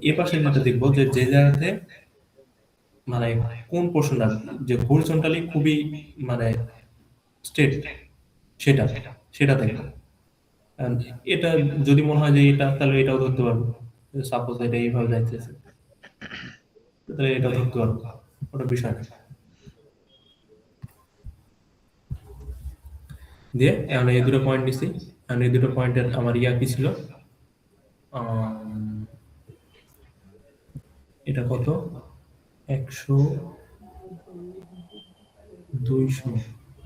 এই পাশে যেটা দেখবো যে যে জায়গাতে মানে কোন পোর্শনটা যে হরিজন্টালি খুবই মানে স্ট্রেট, সেটা সেটা দেখবো। And এটা যদি মনে হয় যে এটা, তাহলে এটাও ধরতে পারবো। সাপোজ এটা এইভাবে যাইতেছে, তাহলে এটাও ধরতে পারবো, ওটা বিষয় না। দিয়ে এখন এই দুটো পয়েন্ট নিছি। এখন এই দুটো পয়েন্টের আমার ইয়া কি ছিল, আম, এটা কত, 100, 200,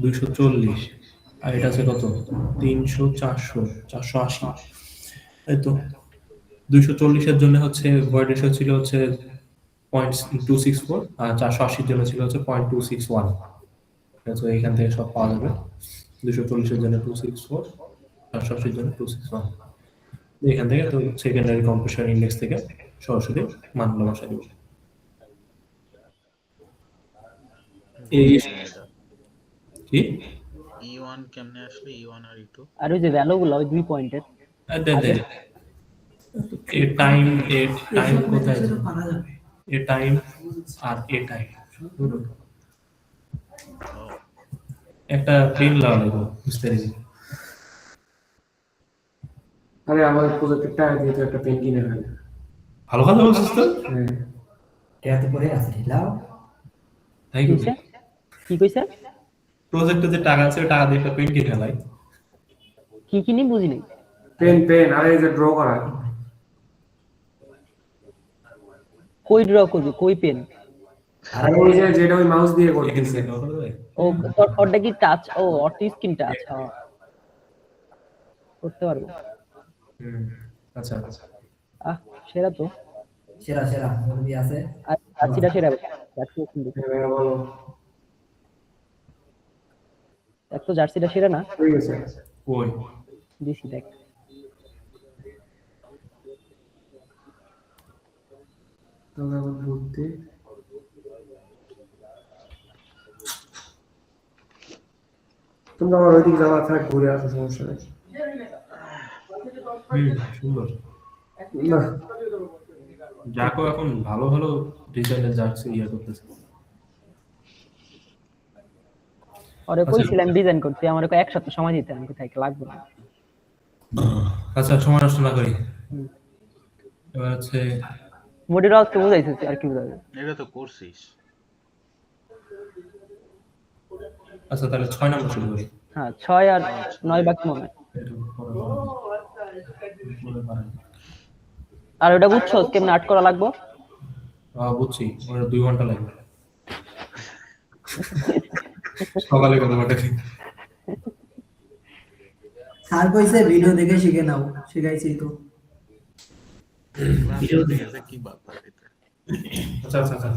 240, আর এটা আছে কত, 300, 400, 480। এই তো 240-এর জন্য হচ্ছে ভয়েড রেশিও ছিল হচ্ছে 0.264, আর 480-এর জন্য ছিল হচ্ছে 0.261। তো এখান থেকে সব পাওয়া যাবে। 240-এর জন্য 264, 480-এর জন্য 261। এখান থেকে তো সেকেন্ডারি কম্প্রেশন ইন্ডেক্স থেকে সরাসরি মানগুলো বসাই দিব। এই কি E1 কেমনে আসলে, E1 আর E2? আর ওই যে ভ্যালুগুলো ওই 2 পয়েন্টের এ টাইম, এ টাইম কোথায়, এ টাইম আর এ টাইম একটা পেন লাগাবো বুঝতে পারছি। আরে আমার প্রজেক্টের টাকা দিয়ে তো একটা পেন কিনে ফেলে। ভালো কথা বলছিস তো। হ্যাঁ, এত করে আছে লাও থ্যাংক ইউ। কি কইছে? প্রজেক্টে যে টাকা আছে ওই টাকা দিয়ে একটা পেন কিনে ফেলাই। কি কিনি বুঝিনি। পেন আরে এই যে ড্র করা। কই ড্র করবি, কই পেন? আর ওই যে যেটা ওই মাউস দিয়ে করতেছে। ও ওটা কি টাচ? ও অটো স্ক্রিন টাচ। হ্যাঁ করতে পারবো। আচ্ছা সেরা তো। সেরা মুভি আছে। আর জার্সিটা সেরা, জার্সি কিন্তু হ্যাঁ বলো। এত জার্সিটা সেরা না? ঠিক আছে। ওই দিছি দেখ। তবে আমার বুদ্ধি তোমরা আমার ওইদিকে যাওয়া থাক, ঘুরে আসো, সমস্যা নেই। সুন্দর। না যাকো এখন ভালো ভালো ডিজাইনের জার্সি ইয়া করতেছে। আরে কইছিলাম ডিজাইন করতে, আমার এক সপ্তাহ সময় দিতে, আমি কোথায় লাগবে না। আচ্ছা সময় নষ্ট না করি, এবার হচ্ছে মডিউল আজকে বুঝাইছে আর কি বুঝাবে। এটা তো করছিস। আচ্ছা তাহলে 6 নম্বর শুরু করি। হ্যাঁ 6 আর 9 বাকি মনে হয়। আর ওটা বুঝছো কেমনে আর্ট করা লাগবে? বুঝছি, ওটা 2 ঘন্টা লাগবে। সকালে কত ঘন্টা? স্যার কইছে ভিডিও দেখে শিখে নাও, শিখাইছি তো। ভিডিও দেখে কি ব্যাপার এটা? আচ্ছা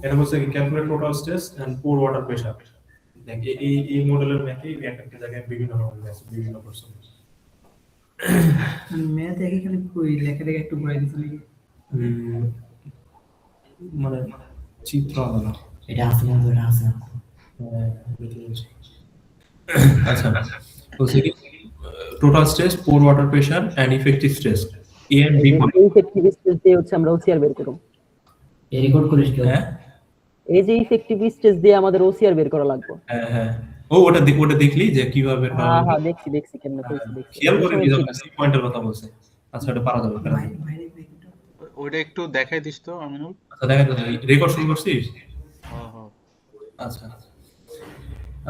এটা বলছে কি calculate total stress and pore water pressure. দেখ এই মডেলের ম্যাথে একটা জায়গায় বিভিন্ন রকমের আছে, বিভিন্ন পার্সন। ম্যাথ একই খালি কই লেখা দেখে একটু ঘুরাই দিতে নাকি? মানে চিত্র আলাদা। এটা আছে না, এটা আছে। আচ্ছা বলছে কি total stress, pore water pressure and effective stress, A and B point. Effective stress দিয়ে হচ্ছে আমরা ওসিআর বের করব। এই রেকর্ড করিস কেউ? হ্যাঁ এই যে ইফেক্টিভ স্ট্রেস দিয়ে আমাদের ওসিআর বের করা লাগবে। হ্যাঁ ওটা দেখলি যে কিভাবে বের করা হ্যাঁ হবে? দেখছি কেমনে কইছি দেখছি। খেয়াল করে কি যখন সি পয়েন্টের কথা বলছে। আচ্ছা এটা পারা যাবে। ওইটা একটু দেখাই দিস তো আমিনুল। আচ্ছা দেখা যাবে, রেকর্ড শুরু করছিস? হ্যাঁ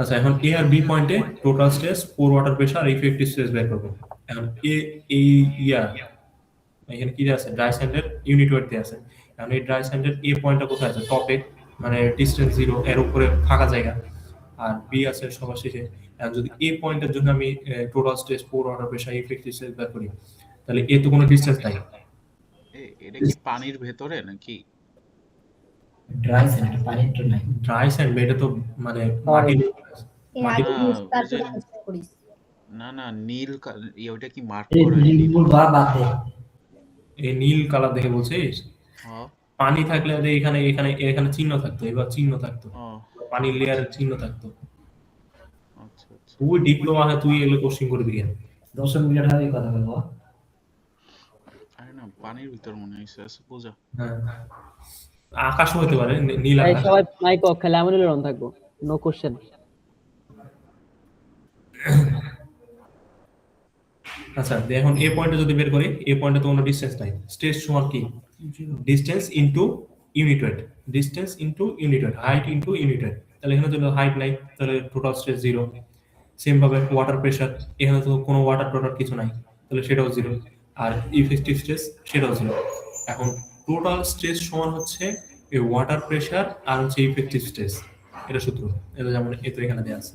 আচ্ছা এখন এ আর বি পয়েন্টে total stress, pore water pressure, effective stress বের করব। এখন এই ইয়া এখানে কি আছে, ড্রাই স্যান্ডের ইউনিট ওয়েট দিয়ে আছে। এখন এই ড্রাই স্যান্ডের এ পয়েন্টটা কোথায় আছে? টপে, মানে ডিসটেন্স 0 এর উপরে ফাঁকা জায়গা। আর বি আছে সবার শেষে। এখন যদি এ পয়েন্টের জন্য আমি total stress, pore water pressure, effective stress বের করি, তাহলে এ তো কোনো ডিসটেন্স নাই। এটা কি পানির ভেতরে নাকি? ড্রাই স্যান্ড পানি তো নাই। ড্রাই স্যান্ড এটা তো মানে মাটি না নীল ওইটা কি মার্ক এই করা? নীল বাদে এই নীল কালার দেখে বলছিস? হ্যাঁ পানি থাকলে এখানে এখানে এখানে চিহ্ন থাকতো, এবার চিহ্ন থাকতো, পানির লেয়ারের চিহ্ন থাকতো। আচ্ছা তুই ডিপ্লোমা তুই এগুলো কোশ্চেন করবি কেন? 10 মিনিট আগে কথা বলবো। আরে না পানির ভিতর মনে হইছে আচ্ছা বোঝা। হ্যাঁ, আকাশও হতে পারে, নীল এই আকাশ। সবাই মাইক অফ, খেলে আমিনুলের অন থাকবো, নো কোশ্চেন। আচ্ছা, এখন এই পয়েন্টে যদি বের করি, এই পয়েন্টে তো কোনো ডিসটেন্স নাই। স্ট্রেস সমান কি? Distance into unit wait, distance into unit wait, height into unit wait. তাহলে এখানে যদি হাইট নাই তাহলে টোটাল স্ট্রেস জিরো। সেম ভাবে ওয়াটার প্রেশার, এখানে তো কোনো ওয়াটার টোটার কিছু নাই, তাহলে সেটাও জিরো। আর ইফেক্টিভ স্ট্রেস সেটাও জিরো। এখন টোটাল স্ট্রেস সমান হচ্ছে এই ওয়াটার প্রেশার আর হচ্ছে ইফেক্টিভ স্ট্রেস, এটা সূত্র। এটা যেমন এ তো এখানে দেওয়া আছে,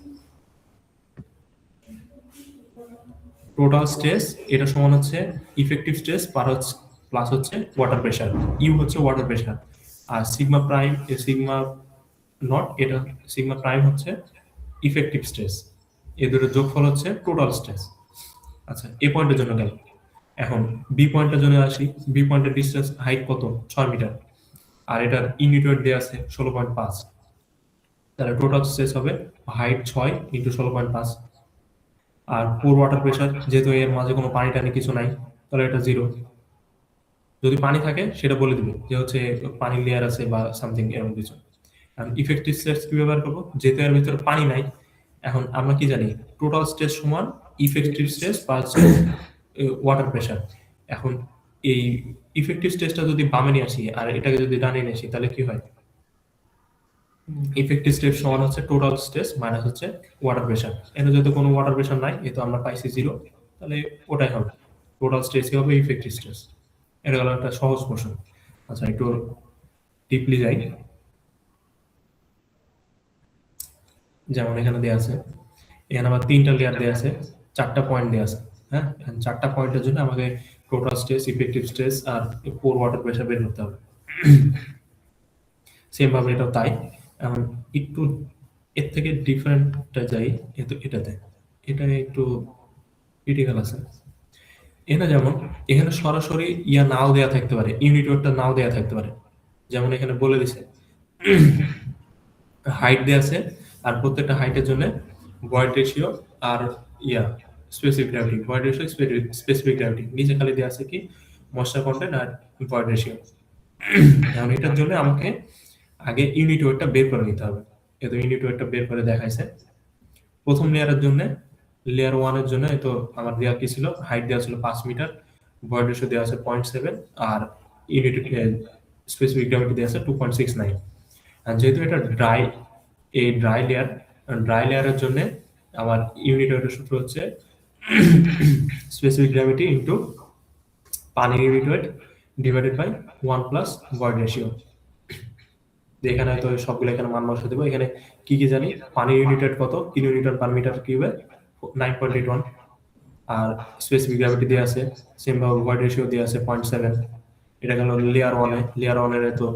টোটাল স্ট্রেস এটা সমান হচ্ছে ইফেক্টিভ স্ট্রেস পার হচ্ছে প্লাস হচ্ছে ওয়াটার প্রেশার। ইউ হচ্ছে ওয়াটার প্রেশার, আর সিগমা প্রাইম সিগমা নট, এটা সিগমা প্রাইম হচ্ছে ইফেক্টিভ স্ট্রেস। এই দুটোর যোগফল হচ্ছে টোটাল স্ট্রেস। আচ্ছা, এই পয়েন্টের জন্য গেল। এখন বি পয়েন্টের জন্য আসি। বি পয়েন্টের ডিসটেন্স হাইট কত? 6 মিটার, আর এটার ইউনিট ওয়েট দেওয়া আছে 16.5। তাহলে টোটাল স্ট্রেস হবে হাইট 6 ইন্টু 16.5। আর পোর ওয়াটার প্রেশার, যেহেতু এর মাঝে কোনো পানি টানি কিছু নাই, তাহলে এটা জিরো। যদি পানি থাকে সেটা বলে দিবে যে হচ্ছে পানির লেয়ার আছে বা সামথিং এরকম কিছু। আর ইফেক্টিভ স্ট্রেস কি ব্যবহার করবো? যেহেতু এর ভিতরে পানি নাই, এখন আমরা কি জানি টোটাল স্ট্রেস সমান effective stress plus water pressure. এখন এই ইফেক্টিভ স্ট্রেসটা যদি বামে নিয়ে আসি আর এটাকে যদি ডানে নিয়ে আসি, তাহলে কি হয়? ইফেক্টিভ স্ট্রেস সমান হচ্ছে টোটাল স্ট্রেস মাইনাস হচ্ছে ওয়াটার প্রেশার। এখানে যেহেতু কোনো ওয়াটার প্রেশার নাই, এ তো আমরা পাইছি জিরো, তাহলে ওটাই হবে টোটাল স্ট্রেসই হবে ইফেক্টিভ স্ট্রেস। এটা হলো একটা সহজ প্রশ্ন। আচ্ছা, একটু ডিপলি যাই। যেমন এখানে দেওয়া আছে, এখানে আবার 3টা লেয়ার দেওয়া আছে, 4টা পয়েন্ট দেওয়া আছে। হ্যাঁ, 4টা পয়েন্টের জন্য আমাকে টোটাল স্ট্রেস, ইফেক্টিভ স্ট্রেস আর পোর ওয়াটার প্রেশার বের করতে হবে। সেম ভাবে এটাও তাই। এখন একটু এর থেকে ডিফারেন্টটা যাই, এটাতে এটা একটু ক্রিটিক্যাল আছে। এখানে যেমন এখানে সরাসরি ইয়া নাও দেয়া থাকতে পারে, ইউনিট ওয়েটটা নাও দেয়া থাকতে পারে। যেমন এখানে বলে দিছে হাইট দেয়া আছে, আর প্রত্যেকটা হাইটের জন্য ভয়েড রেশিও আর yeah specific gravity, void ratio specific gravity. নিচে খালি দেয়া আছে কি ময়েশ্চার কন্টেন্ট আর ভয়েড রেশিও। এখন এটার জন্য আমাকে আগে ইউনিট ওয়েটটা বের করে নিতে হবে। এত ইউনিট ওয়েটটা বের করে দেখাইছে। প্রথম লেয়ারের জন্য, লেয়ার 1 এর জন্য তো আমার দেওয়া কি ছিল? হাইট দেওয়া ছিল 5 মিটার, ভয়েড রেশিও দেওয়া আছে 0.7, আর ইউনিট স্পেসিফিক গ্র্যাভিটি দেওয়া আছে 2.69। আর যেহেতু এটা ড্রাই লেয়ারের জন্য আমার ইউনিট ওয়েটের সূত্র হচ্ছে স্পেসিফিক গ্র্যাভিটি ইনটু পানির unit weight divided by 1 plus void ratio. এখানে হয়তো সবগুলো এখানে মান বসে দেবো। এখানে কি কি জানি? পানির ইউনিট ওয়েট কত? কিলোমিটার পার মিটার কিউবে 9.81, আর স্পেসিফিক গ্র্যাভিটি দেওয়া আছে, সেম ভাবে ভয়েড রেশিও দেওয়া আছে 0.7। এটা গেল লেয়ার 1 এ। লেয়ার 1 এর তো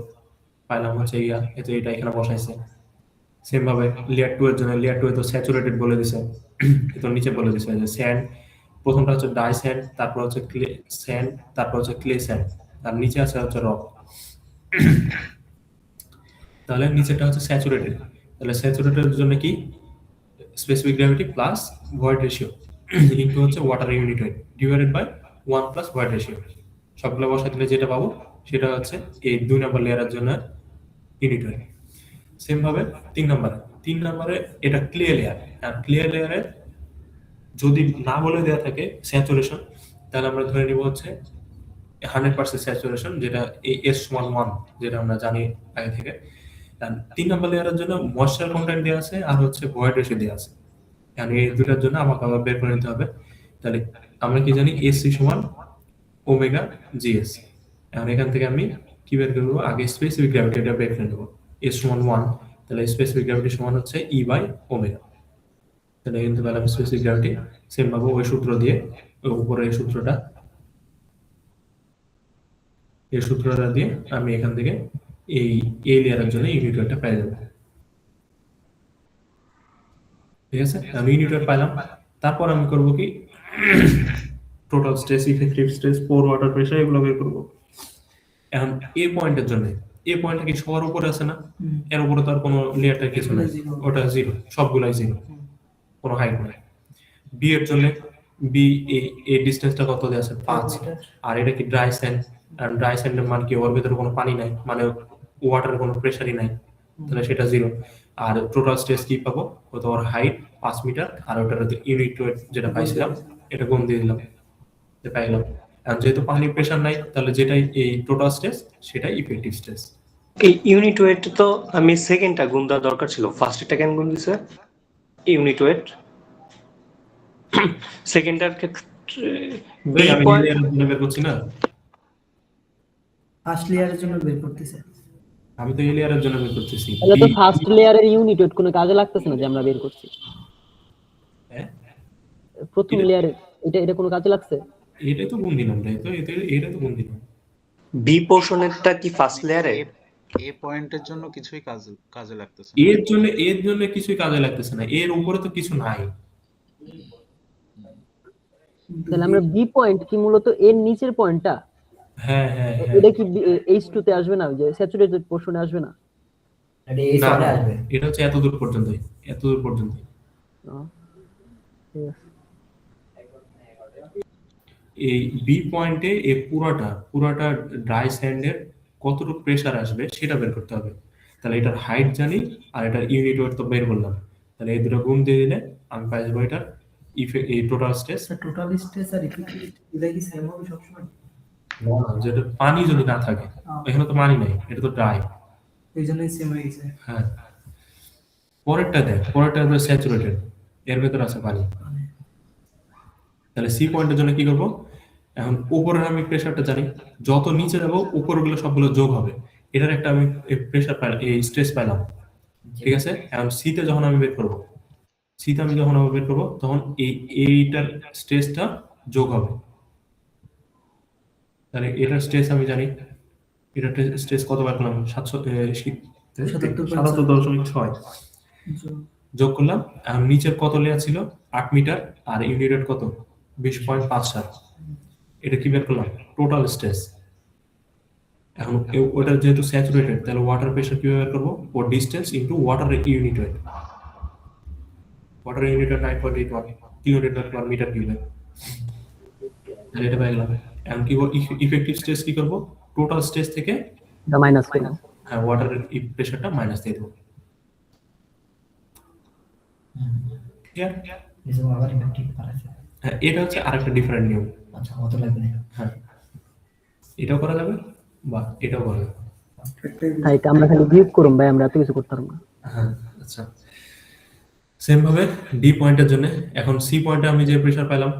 পাইলাম হচ্ছে ইয়া, এতো এটা এখানে বসাইছে। সেম ভাবে লেয়ার 2 এর জন্য, লেয়ার 2 এ তো স্যাচুরেটেড বলে দিছে, তো নিচে বলে দিছে যে স্যান্ড, প্রথমটা হচ্ছে ডাই স্যান্ড, তারপর হচ্ছে ক্লে স্যান্ড, তারপর হচ্ছে ক্লে স্যান্ড, আর নিচে আছে হচ্ছে রক। তাহলে নিচেটা হচ্ছে স্যাচুরেটেড। তাহলে স্যাচুরেটেড জন্য কি? Specific gravity plus void ratio into হচ্ছে water unit weight divided by 1 plus void ratio. সবগুলো বসাই দিলে যেটা পাবো সেটা হচ্ছে এই 2 নম্বর লেয়ারের জন্য ইউনিট ওয়েট। সেম ভাবে 3 নম্বরে এটা ক্লিয়ার লেয়ার, আর ক্লিয়ার লেয়ারে যদি না বলে দেওয়া থাকে স্যাচুরেশন, তাহলে আমরা ধরে নিব হচ্ছে 100% স্যাচুরেশন, যেটা S11, যেটা আমরা জানি আগে থেকে। 3 নম্বর লেয়ারের জন্য ময়েশ্চার কন্টেন্ট দেওয়া আছে আর হচ্ছে ভয়েড রেশিও দেওয়া আছে। মানে এই দুটার জন্য আমাকে আবার বের করে নিতে হবে। তাহলে আমরা কি জানি? এসি সমান ওমেগা জিএস। এখন এখান থেকে আমি কি বের করবো? আগে স্পেসিফিক গ্র্যাভিটিটা বের করে নেবো। এস সমান 1, তাহলে স্পেসিফিক গ্র্যাভিটি সমান হচ্ছে ই বাই ওমেগা। তাহলে কিন্তু পেলাম স্পেসিফিক গ্র্যাভিটি। সেম ভাবে ওই সূত্র দিয়ে উপরে এই সূত্রটা দিয়ে আমি এখান থেকে এই লেয়ারের জন্য ইউনিট ওয়েটটা পেয়ে যাবো। ঠিক আছে, আমি ইউনিট ওয়েট পাইলাম। তারপর আমি করব কি? Total stress, effective stress, pore water pressure, এগুলো বের করব। এখন এই পয়েন্টের জন্য, এই পয়েন্টটা কি সবার উপরে আছে না? এর উপরে তো আর কোনো লেয়ারটা কিছু নাই, ওটা জিরো, সবগুলাই জিরো, কোনো হাইট নাই। বি এর জন্য, বি এই ডিসটেন্সটা কত দেয়া আছে? 5, আর এটা কি ড্রাই স্যান্ড, আর ড্রাই স্যান্ডের মান কি, ওর ভিতরে কোনো পানি নাই, মানে ওয়াটারের কোনো প্রেসারই নাই, তাহলে সেটা 0। আর টোটাল স্ট্রেস কি পাবো, কত, ওর হাইট 5 মিটার আর ওটার ইউনিট ওয়েট যেটা পাইছিলাম এটা গুণ দিয়ে দিলাম, এটা পাইলাম। আর যেহেতু পানির প্রেসার নাই, তাহলে যেটাই এই টোটাল স্ট্রেস সেটাই ইফেক্টিভ স্ট্রেস। এই ইউনিট ওয়েট তো আমি সেকেন্ডটা গুণ দেওয়া দরকার ছিল, ফার্স্টটা কেন গুণ দিছে ইউনিট ওয়েট? সেকেন্ডটার ক্ষেত্রে বি আমি পয়েন্ট লিনিয়ারের জন্য বের করছি না, ফার্স্ট লেয়ারের জন্য বের করতেছে। আমি তো এলিয়ারের জন্য বের করতেছি। তাহলে তো ফার্স্ট লেয়ারের ইউনিট ওয়েট কোনো কাজে লাগতেছে না যে আমরা বের করছি। হ্যাঁ, প্রথম লেয়ারে এটা কোনো কাজে লাগছে? এটাই তো গুণ দিলাম, তাই তো এটা তো গুণ দিলাম। বি পোর্শনেরটা কি ফার্স্ট লেয়ারে? এ পয়েন্টের জন্য কিছুই কাজে লাগতেছে না। এর জন্য কিছুই কাজে লাগতেছে না, এর উপরে তো কিছু নাই। তাহলে আমরা বি পয়েন্ট কি মূলত এর নিচের পয়েন্টটা, হ্যাঁ হ্যাঁ হ্যাঁ, এটা কি H2 তে আসবে না, যে স্যাচুরেটেড পোরশনে আসবে না? এটা এই না, সাইডে না, আসবে। এটা হচ্ছে এতদূর পর্যন্তই, এতদূর পর্যন্ত। ঠিক আছে। এই বি পয়েন্টে এই পুরাটা ড্রাই স্যান্ডের কতটুকু প্রেসার আসবে সেটা বের করতে হবে। তাহলে এটার হাইট জানি আর এটার ইউনিট ওয়েট তো বের করলাম, তাহলে এই দুটো গুণ দিয়ে দিলে আমি পাই যাবো এটার এই টোটাল স্ট্রেস। টোটাল স্ট্রেস আর ইফেক্টিভ এটা কি সেম হবে সবসময়? যেটা পানি যদি না থাকে, এখানে তো পানি নাই, এটা তো ড্রাই। এই জন্যই সেম হয়ে গেছে। হ্যাঁ, পরেরটা স্যাচুরেটেড, এর ভেতর আছে পানি। তাহলে সি পয়েন্টের জন্য কি করব, এখন উপরের আমি প্রেসারটা জানি, যত নিচে যাবো উপরগুলো সবগুলো যোগ হবে, এটার একটা আমি প্রেসার পাইলাম, এই স্ট্রেস পাইলাম, ঠিক আছে। এখন সিতে যখন আমি বের করবো, তখন এইটার স্ট্রেসটা যোগ হবে। তাহলে এটার স্ট্রেস আমি জানি, এটার স্ট্রেস কত বার করলাম, 77.6 যোগ করলাম। এখন নিচের কত লেয়ার ছিল, 8 মিটার, আর ইউনিট কত, 20.57। এটা কি বের করলাম, টোটাল স্ট্রেস। এখন ওটা যেহেতু স্যাচুরেটেড, তাহলে ওয়াটার প্রেসার কিভাবে বের করবো, ও distance into water unit weight. Water unit weight 9.81 kilometre metre কিউবে, তাহলে এটা পেয়ে গেলাম। এখন কি ইফেক্টিভ স্ট্রেস কি করব, টোটাল স্ট্রেস থেকে এটা মাইনাস করলাম। হ্যাঁ ওয়াটারের প্রেসারটা মাইনাস দিয়ে দেবো। ক্লিয়ার? এসব আবার ইফেক্টিভ আছে। হ্যাঁ, এটা হচ্ছে আরেকটা ডিফারেন্ট নিয়ম। আচ্ছা, কত লাগবে? হ্যাঁ, এটাও করা যাবে বা এটাও করা যাবে। তাই আমরা খালি ভিউজ করুম ভাই, আমরা এত কিছু করতে পারবো না। হ্যাঁ, আচ্ছা, সেম ভাবে ডি পয়েন্টের জন্য এখন সি পয়েন্টে আমি যে প্রেসার পেলাম,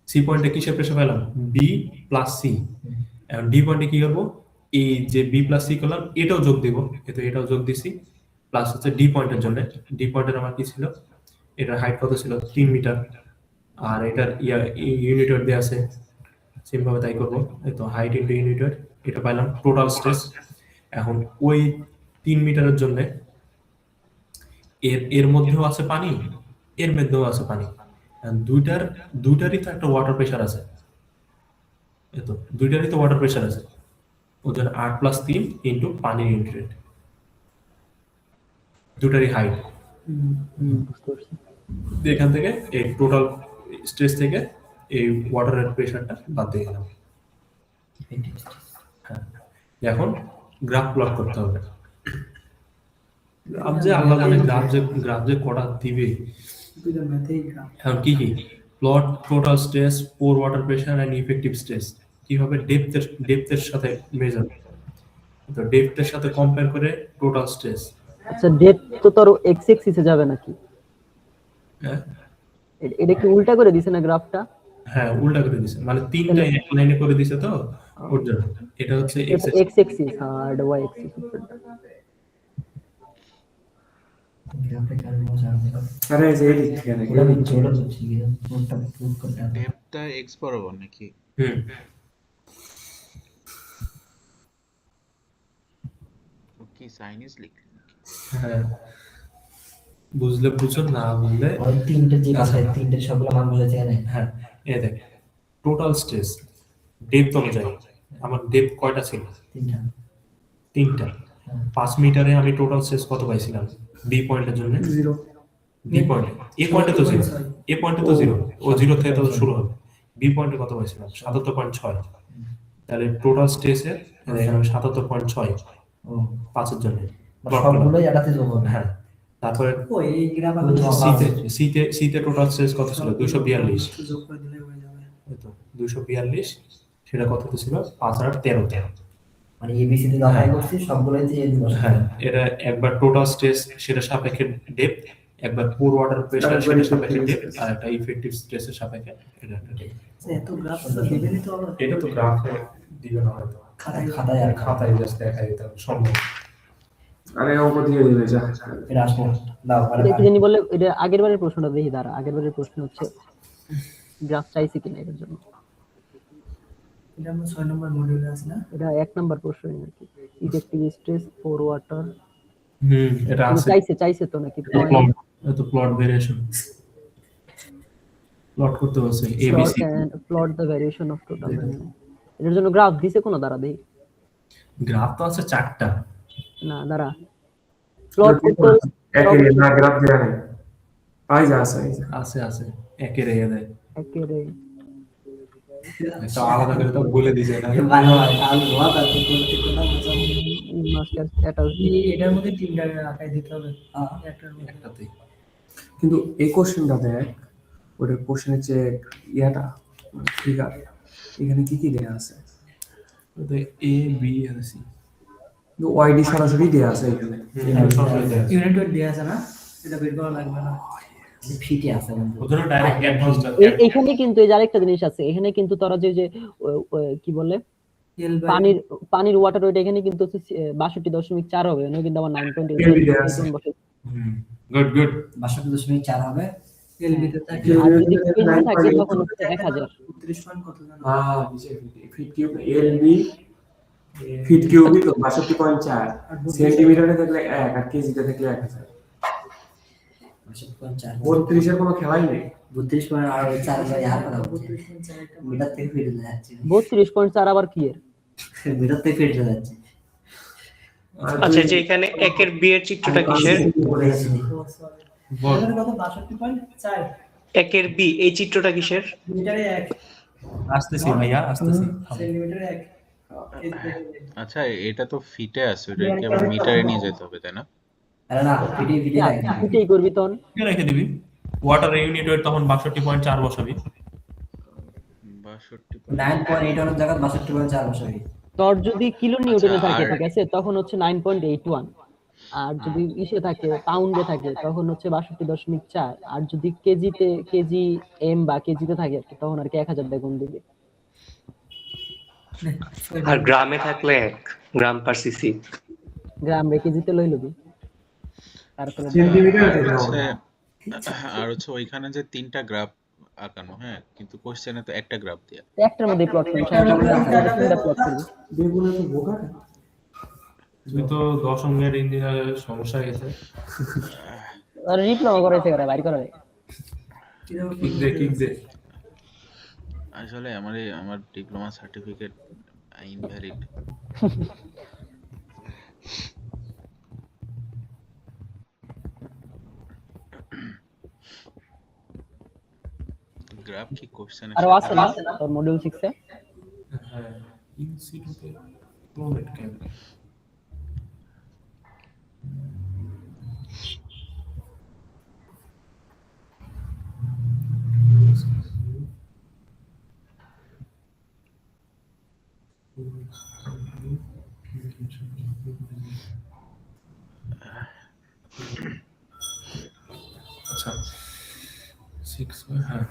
সি পয়েন্টে কিসের প্রেসার পেলাম, বি প্লাস সি। এখন ডি পয়েন্টে কি করবো, এই যে বি প্লাস সি করলাম এটাও যোগ দিব, এটাও যোগ দিছি, প্লাস হচ্ছে ডি পয়েন্টের জন্য। ডি পয়েন্টের আমার কি ছিল, এটার হাইট কত ছিল, 3 মিটার, আর এটার ইউনিট ওয়েট দেওয়া আছে, সেম ভাবে তাই করবো। এই তো হাইট ইনটু ইউনিট ওয়েট, এটা পাইলাম টোটাল স্ট্রেস। এখন ওই 3 মিটারের জন্য এর মধ্যেও আছে পানি, এর মধ্যেও আছে পানি, দুইটারই তো একটা ওয়াটার প্রেসার আছে, এই তো দুইটারই তো ওয়াটার প্রেসার আছে। ওদের 8+3 ইন্টু পানির ইউনিট, দুটারই হাইট। বুঝতে পারছি। এখান থেকে এই টোটাল স্ট্রেস থেকে এই ওয়াটারের প্রেসারটা বাদ দিয়ে গেলাম। হ্যাঁ, এখন গ্রাফ প্লট করতে হবে। গ্রাফ যে আল্লাহ জানে, গ্রাফ যে কটা দিবে। এখন কি plot total stress, pore water pressure and effective stress, কিভাবে ডেপথের সাথে মেজার, তো ডেপথের সাথে কম্পেয়ার করে টোটাল স্ট্রেস। আচ্ছা, ডেপথ তো তোর এক্স এক্সিসে যাবে নাকি? হ্যাঁ এটা কি উল্টা করে দিছে না গ্রাফটা? হ্যাঁ, উল্টা করে দিছে, মানে তিনটা এক লাইনে করে দিছে, তো ওর জন্য এটা হচ্ছে এক্স এক্সিস আর এটা ওয়াই এক্সিস। আরে যে এদিক থেকে দেখি ডেপটা এক্স বরাবর নাকি? কি সাইনিস লিখলেন নাকি? হ্যাঁ, বুঝলে বুঝো, না বুঝলে ওই তিনটে যে পাশে তিনটে সবগুলো মান বুঝাতে জানে। হ্যাঁ, এই দেখ টোটাল স্ট্রেস ডেপথ অনুযায়ী আমার ডেপথ কয়টা ছিল, তিনটা। 5 মিটারে আমি টোটাল স্ট্রেস কত পাইছিলাম বি পয়েন্টের জন্য, 0 বি পয়েন্টে, এ পয়েন্টে তো 0, এ পয়েন্টে তো 0, ও 0 থেকে তো শুরু হবে। বি পয়েন্টে কত পাইছিলাম, 77.6। তাহলে টোটাল স্ট্রেসের এখানে 77.6 ও 5 এর জন্য মানে সবগুলোই এটাতে যোগ হবে। হ্যাঁ। তারপরে ও এই গ্রাফ সিতে টোটাল স্ট্রেস কত ছিল? 242। যোগ করে দিলে হয়ে যাবে। এই তো 242, সেটা কত ছিল? 5013। মানে এবিসিডি দরকার করছি সবগুলোই দিয়ে দিব। হ্যাঁ, এটা একবার টোটাল স্ট্রেস সেটা সাপেক্ষে ডেপথ, একবার পুর ওয়াটার প্রেসার সেটা সাপেক্ষে ডেপথ, আর একটা ইফেক্টিভ স্ট্রেসের সাপেক্ষে এটা একটা depth। এত গ্রাফ তো দিবেনই তো আবার। এটা তো গ্রাফে দিবে না হয়তো, খাতায় আর খাতায় জাস্ট দেখাই দিতে হবে সম্ভব। আরে অঙ্ক দিয়ে দিবে যা। এটা আসবো দাও এটা কি জানি বলে, এটা আগের বারের প্রশ্নটা দেখি, দাঁড়া, আগের বারের প্রশ্ন হচ্ছে গ্রাফ চাইছে কিনা এটার জন্য। এটা আমরা 6 নম্বর মডিউলে আছে না? এটা 1 নাম্বার প্রশ্ন নাকি, ইফেক্টিভ স্ট্রেস ফর ওয়াটার এটা আছে চাইছে তো নাকি এত প্লট ভেরিয়েশন প্লট করতে হচ্ছে ABC plot the variation of total. এটার জন্য গ্রাফ দিছে কোন, দাঁড়া দেখি। গ্রাফ তো আছে 4টা। না দাঁড়া, প্লট করতে একে না গ্রাফ দেয়া নেই। পাই যা আছে আছে একের এ দেয়, একেবারে তো আলাদা করে তো বলে দিছে না। ভালো হয় আল গোয়া তাতে করতে কোনা মজা। মাস্টার স্ট্যাটাস এটার মধ্যে তিনটা আকাই দিতে হবে। একটার মধ্যে একটাতেই কিন্তু এই কোশ্চেনটা দেখ, ওটা কোশ্চেনের যে ইয়াটা ফিগার, এখানে কি কি দেয়া আছে? তো এ বি আর সি কিন্তু ওয়াইডি সরাসরি দেয়া আছে এখানে। ইউনিট ওয়েট দেয়া আছে না? এটা বের করা লাগবে না। ফিটে আছে কিন্তু। ওদের ডাইরেক্ট অ্যাডভান্স এখানে কিন্তু এই যে আরেকটা জিনিস আছে, এখানে কিন্তু তারা যে কি বলে এল বাই পানির ওয়াটার ওয়েট এখানে কিন্তু হচ্ছে 62.4 হবে, এখানে কিন্তু আবার 9.8 গুড 62.4 হবে। এল বি তে থাকে আর যদি কেজি থাকে তখন হচ্ছে 1000। 32 পয়েন্ট কত জানো? ফিট কিউব এলবি ফিট কিউবই তো 62.4, সেন্টিমিটারে থাকলে 1 আর কেজিতে থাকলে 1000। 62.4 32 এর কোনো খেলাই নেই। 32 পয়েন্ট আর 4 বাই আর কথা বলছি। মিটার থেকে ফিট হয়ে যাচ্ছে। 32.4 আবার কি এর? মিটার থেকে ফিট হয়ে যাচ্ছে। আচ্ছা, যে এখানে একের বি এর চিত্রটা কিসের? কত 62.4 একের বি এই চিত্রটা কিসের? মিটারে 1 আসতেছি ভাইয়া আসতেছি। সেন্টিমিটারে 1। আচ্ছা, এটা তো ফিটে আছে, ওটাকে আবার মিটারে নিয়ে যেতে হবে, তাই না? আরে না ফিটে ফিটে রাখি। এটাই করবি তখন। এটা রেখে দিবি, ওয়াটার ইউনিট ওয়েট তখন 62.4 বসাবি। 62 9.8 এর জায়গা 62.4 বসাবি। তোর যদি কিলো নিউটনে আচ্ছা, থাকে, আর- ঠিক আছে, তখন হচ্ছে 9.81। আর যদি ইসে থাকে, পাউন্ডে থাকে, তখন হচ্ছে 62.4। আর যদি কেজি এম বা কেজিতে থাকে আর কি, তখন আর কি 1000 দিয়ে গুণ দিবে। আর গ্রামে থাকলে 1 গ্রাম পার সিসি। গ্রাম রে কেজিতে লই লবি, তারপরে সেন্টিমিটারে আর হচ্ছে ওইখানে যে 3টা গ্রাফ আঁকানো, হ্যাঁ, কিন্তু কোশ্চেনে তো একটা গ্রাফ দেয়া। একটার মধ্যে প্লট করবি, তিনটা প্লট করবি। বেগুনে তো বোকা কেন? তুই তো দশমের ইঞ্জিনিয়ারের সমস্যা হয়ে গেছে। আর ডিপ্লোমা করাইছে করে বাইর করে। কিক দে আসলে আমার ডিপ্লোমা সার্টিফিকেট ইনভ্যালিড। গ্রাফ কি কোশ্চেনের আর আছে না তোর মডিউল 6 এ? হ্যাঁ, ইনস্টিটিউটে প্রোমেট কেন আচ্ছা 6 হ্যাঁ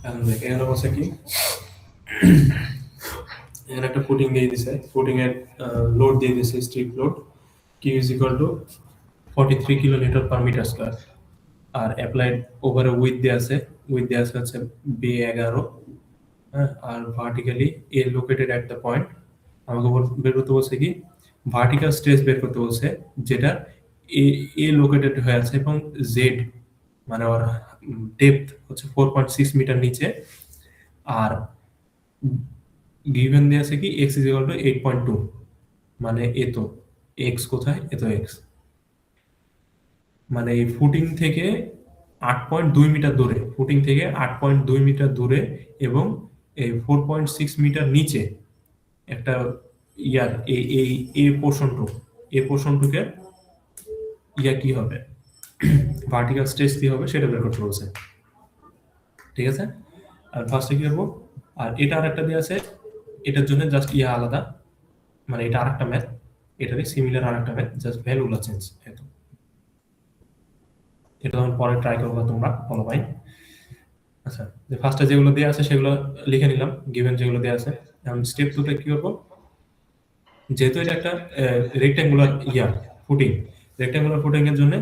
এখন দেখ এখানে বলছে কি, এখানে একটা ফুটিং দিয়ে দিছে, ফুটিং এর লোড দিয়ে দিছে, strip load Q is equal to 43 kilometre per metre square. আর অ্যাপ্লাইড ওভারে উইথ দেয়া আছে হচ্ছে B11, হ্যাঁ। আর vertically a located at the point, আমাকে বের করতে বলছে কি ভার্টিক্যাল স্ট্রেস বের করতে বলছে, যেটা এ লোকেটেড হয়ে আছে এবং জেড মানে ওর ডেপথ হচ্ছে 4.6 মিটার নিচে। আর গিভেন দেয়া আছে কি x ইজ ইকুয়াল টু 8.2, মানে এ তো x কোথায়, এ তো x, মানে এই ফুটিং থেকে 8.2 মিটার দূরে, ফুটিং থেকে 8.2 মিটার দূরে এবং এই 4.6 মিটার নিচে একটা ইয়ার এই এই এই পোর্শনটুকে ইয়া কি হবে, ভার্টিক্যাল স্ট্রেস কি হবে সেটা বের করতে বলছে। ঠিক আছে, আর ফার্স্টে কি করবো, আর এটা আরেকটা দিয়ে আছে, এটার জন্য জাস্ট ইয়া আলাদা, মানে এটা আরেকটা ম্যাথ, এটারই সিমিলার আরেকটা ম্যাথ, জাস্ট ভ্যালুগুলো চেঞ্জ। এটা তখন পরে ট্রাই করবো তোমরা, ফলো ভাই। আচ্ছা, যে ফার্স্টে যেগুলো দেওয়া আছে সেগুলো লিখে নিলাম, গিভেন যেগুলো দেওয়া আছে। এখন স্টেপ 2 তে কি করবো, যেহেতু এটা একটা রেক্ট্যাঙ্গুলার ফুটিং, রেক্ট্যাঙ্গুলার ফুটিং এর জন্য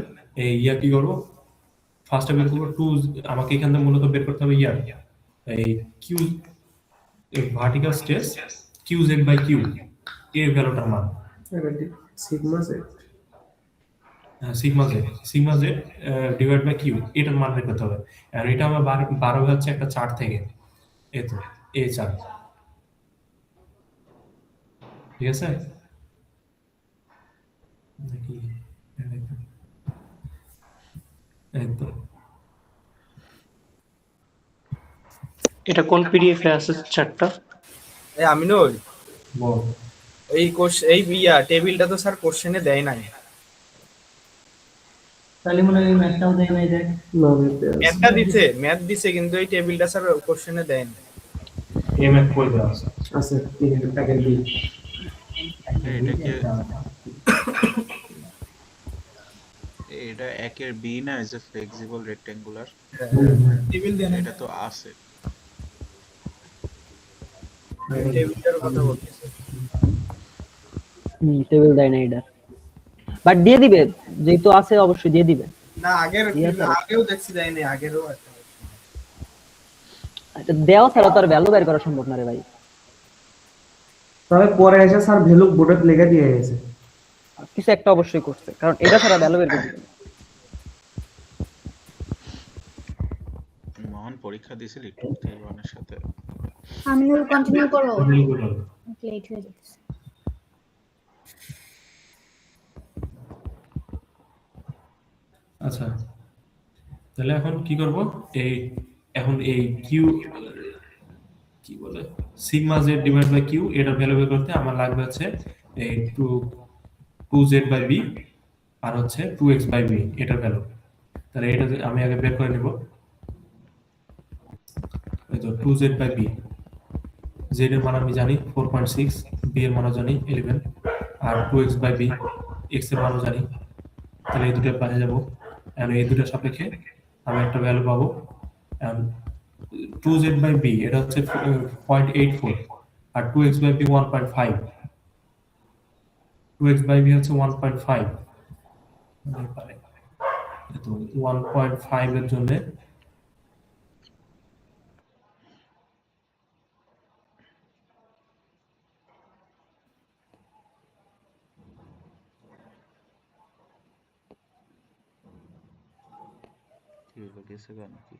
এই কি করবো, ফার্স্টে বের করবো টু, আমাকে এখান থেকে মূলত বের করতে হবে এই Q, vertical stress Q Z by Q এর ভ্যালুটার মান, sigma Z sigma Z divide by Q, এটার মান বের করতে হবে। আর এটা আমার বারো হচ্ছে একটা চার্ট থেকে, এই তো এই চার্ট। ঠিক আছে, নাকি এই তো এটা কোন পিডিএফ এ আছে চারটা? এই আমিনুল, বল। এই টেবিলটা তো স্যার কোশ্চেনে দেয় নাই। তাহলে মনে হয় ম্যাথটাও দেয় নাই, দেখ। ম্যাথ দিছে কিন্তু এই টেবিলটা স্যার কোশ্চেনে দেয় না। এম এফ কই দেওয়া আছে? আছে 3 প্যাকেট বি। এটা কি এটা একের বি না, is a flexible rectangular, table দেয় না, এটা তো আছে। টেবিলটার কথা বলতেছে। টেবিল দেয় না এটা, বাট দিয়ে দিবে, যেহেতু আছে অবশ্যই দিয়ে দিবে। না আগেও দেখছি দেয় নাই, আগেরও একটা এটা দেওয়া ছাড়া তো আর ভ্যালু বের করা সম্ভব না রে ভাই। তবে পরে এসে স্যার ভ্যালু বোর্ডে লিখে দিয়ে গেছে। কিছু একটা অবশ্যই করছে, কারণ এটা ছাড়া ভ্যালু বের করে দিবে না। মহান পরীক্ষা দিয়েছিলি 2-3 এর সাথে? আমিনুল কন্টিনিউ করো, লেট হয়ে যাচ্ছে। আচ্ছা, তাহলে এখন কি করব, এখন এই কিউ কি বলে, sigma Z divide by Q, এটা ভ্যালু বের করতে আমার লাগবে হচ্ছে এই 2z বাই বি আর হচ্ছে 2x বাই বি, এটার ভ্যালু। তাহলে এটা আমি আগে বের করে নিব। এই তো 2z বাই বি, z এর মান আমি জানি 4.6, b এর মানও জানি 11, আর 2x বাই বি, x এর মানও জানি। তাহলে এই দুটো পাশে যাব, আর এই দুটোর সাপেক্ষে আমি একটা ভ্যালু পাবো। 2z বাই বি এটা হচ্ছে 0.84, আর 2x by B 1.5, 2x by B হচ্ছে 1.5, তো 1.5 এর জন্য কি হলো, গেছে গা নাকি?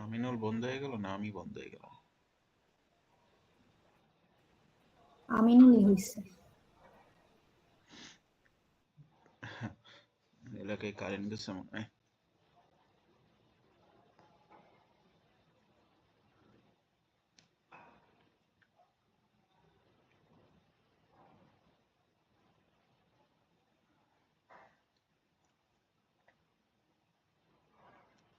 আমিনুল বন্ধ হয়ে গেল না আমি বন্ধ হয়ে গেলাম? আমিনুলই হইছে। এলাকায় কারেন্ট গেছে মনে হয়।